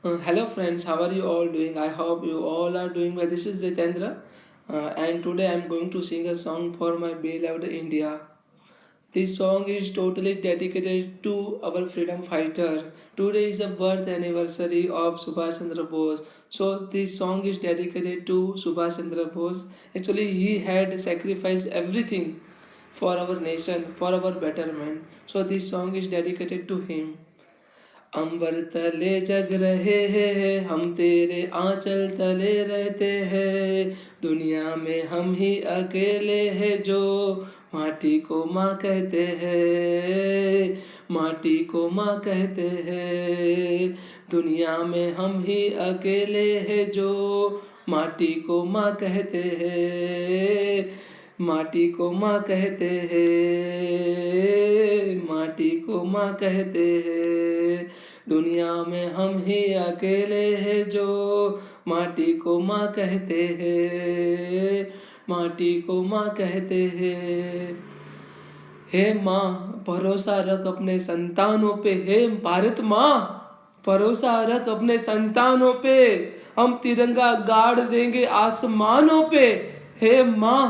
Hello friends, how are you all doing? I hope you all are doing well. This is Jitendra, and today I'm going to sing a song for my beloved India. This song is totally dedicated to our freedom fighter. Today is the birth anniversary of Subhash Chandra Bose. So this song is dedicated to Subhash Chandra Bose. Actually, he had sacrificed everything for our nation, for our betterment. So this song is dedicated to him. अंबर तले जग रहे हैं, हम तेरे आंचल तले रहते हैं। दुनिया में हम ही अकेले हैं जो माटी को माँ कहते हैं, माटी को माँ कहते हैं। दुनिया में हम ही अकेले हैं जो माटी को माँ कहते हैं, माटी को माँ कहते हैं, माटी को माँ कहते हैं। दुनिया में हम ही अकेले हैं जो माटी को माँ कहते हैं, माटी को माँ कहते हैं। हे माँ, भरोसा रख अपने संतानों पे। हे भारत माँ, भरोसा रख अपने संतानों पे। हम तिरंगा गाड़ देंगे आसमानों पे। हे माँ,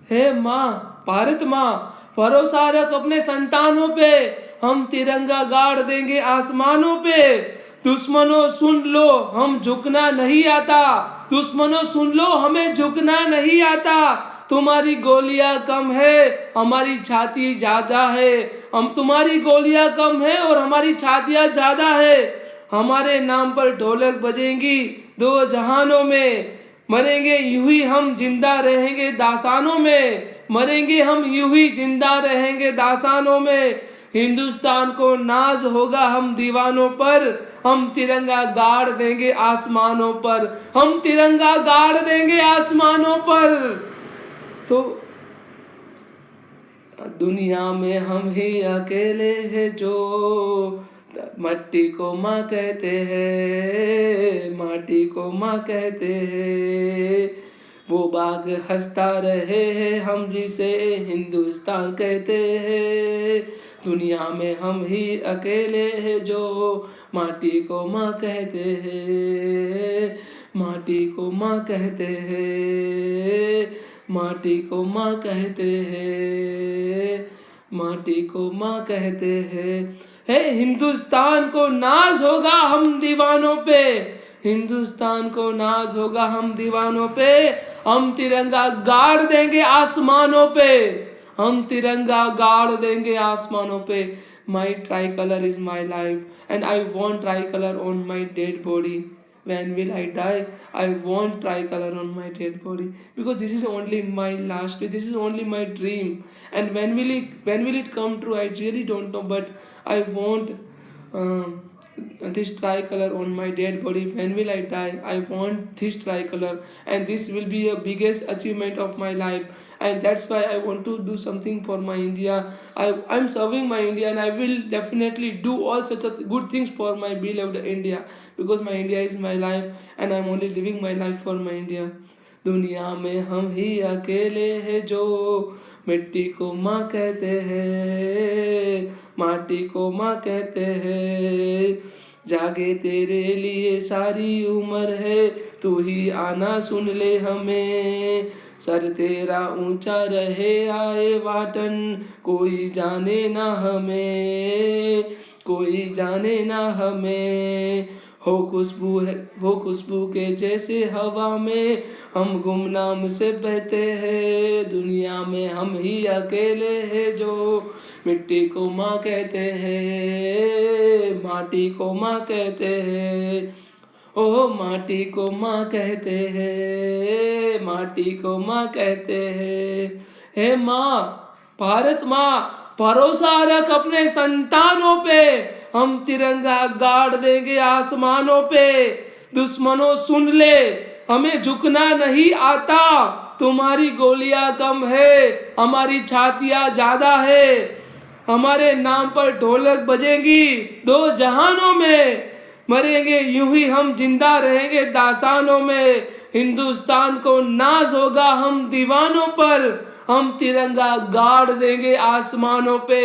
हे माँ, भारत माँ, भरोसा रख अपने संतानों पे। हम तिरंगा गाड़ देंगे आसमानों पे। दुश्मनों सुन लो, हम झुकना नहीं आता। दुश्मनों सुन लो, हमें झुकना नहीं आता। तुम्हारी गोलियां कम है, हमारी छाती ज्यादा है। हम तुम्हारी गोलियां कम है और हमारी छातियां ज्यादा है। हमारे नाम पर ढोलक बजेंगी दो जहानों में। मरेंगे यूं ही हम, जिंदा रहेंगे दासानों में। मरेंगे हम यूं ही, जिंदा रहेंगे दासानों में। हिंदुस्तान को नाज होगा हम दीवानों पर। हम तिरंगा गाड़ देंगे आसमानों पर। हम तिरंगा गाड़ देंगे आसमानों पर। तो दुनिया में हम ही अकेले हैं जो मट्टी को माँ कहते हैं, माटी को माँ कहते हैं। वो बाग हंसता रहे हैं, हम जिसे हिंदुस्तान कहते हैं। दुनिया में हम ही अकेले हैं जो माटी को माँ कहते हैं, माटी को माँ कहते हैं, माटी को माँ कहते हैं, माटी को माँ कहते हैं। हे हिंदुस्तान को नाज होगा हम दीवानों पे। हिंदुस्तान को नाज होगा हम दीवानों पे। हम तिरंगा गाड़ देंगे आसमानों पे। हम तिरंगा गाड़ देंगे आसमानों पे। My tricolour is my life and I want tricolour on my dead body. When will I die? I want tricolor on my dead body because this is only my last. This is only my dream. And when will it come true? I really don't know. But I want this tricolor on my dead body. When will I die? I want this tricolor, and this will be a biggest achievement of my life. And that's why I want to do something for my India. I'm serving my India, and I will definitely do all such good things for my beloved India because my India is my life, and I'm only living my life for my India. दुनिया में हम ही अकेले हैं जो मिट्टी को माँ कहते हैं, माटी को माँ कहते हैं। जागे तेरे लिए सारी उम्र है, तू ही आना सुन ले हमें। सर तेरा ऊंचा रहे आए वाटन, कोई जाने ना हमें, कोई जाने ना हमें। हो खुशबू के जैसे हवा में हम गुमनाम से बहते हैं। दुनिया में हम ही अकेले हैं जो मिट्टी को माँ कहते हैं, माटी को माँ कहते हैं। ओ माटी को माँ कहते हैं, माटी को माँ कहते हैं। हे माँ, भारत माँ, भरोसा रख अपने संतानों पे। हम तिरंगा गाड़ देंगे आसमानों पे। दुश्मनों सुन ले, हमें झुकना नहीं आता। तुम्हारी गोलियां कम है, हमारी छातियां ज्यादा है। हमारे नाम पर ढोलक बजेंगी दो जहानों में। मरेंगे यूं ही हम, जिंदा रहेंगे दासानों में। हिंदुस्तान को नाज होगा हम दीवानों पर। हम तिरंगा गाड़ देंगे आसमानों पे।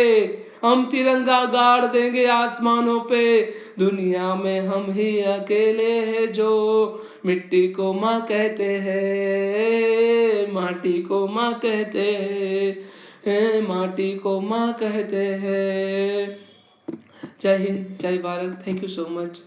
हम तिरंगा गाड़ देंगे आसमानों पे, दुनिया में हम ही अकेले हैं जो मिट्टी को माँ कहते हैं, माटी को माँ कहते हैं, माटी को माँ कहते हैं। जय हिंद, जय Bharat, thank you so much.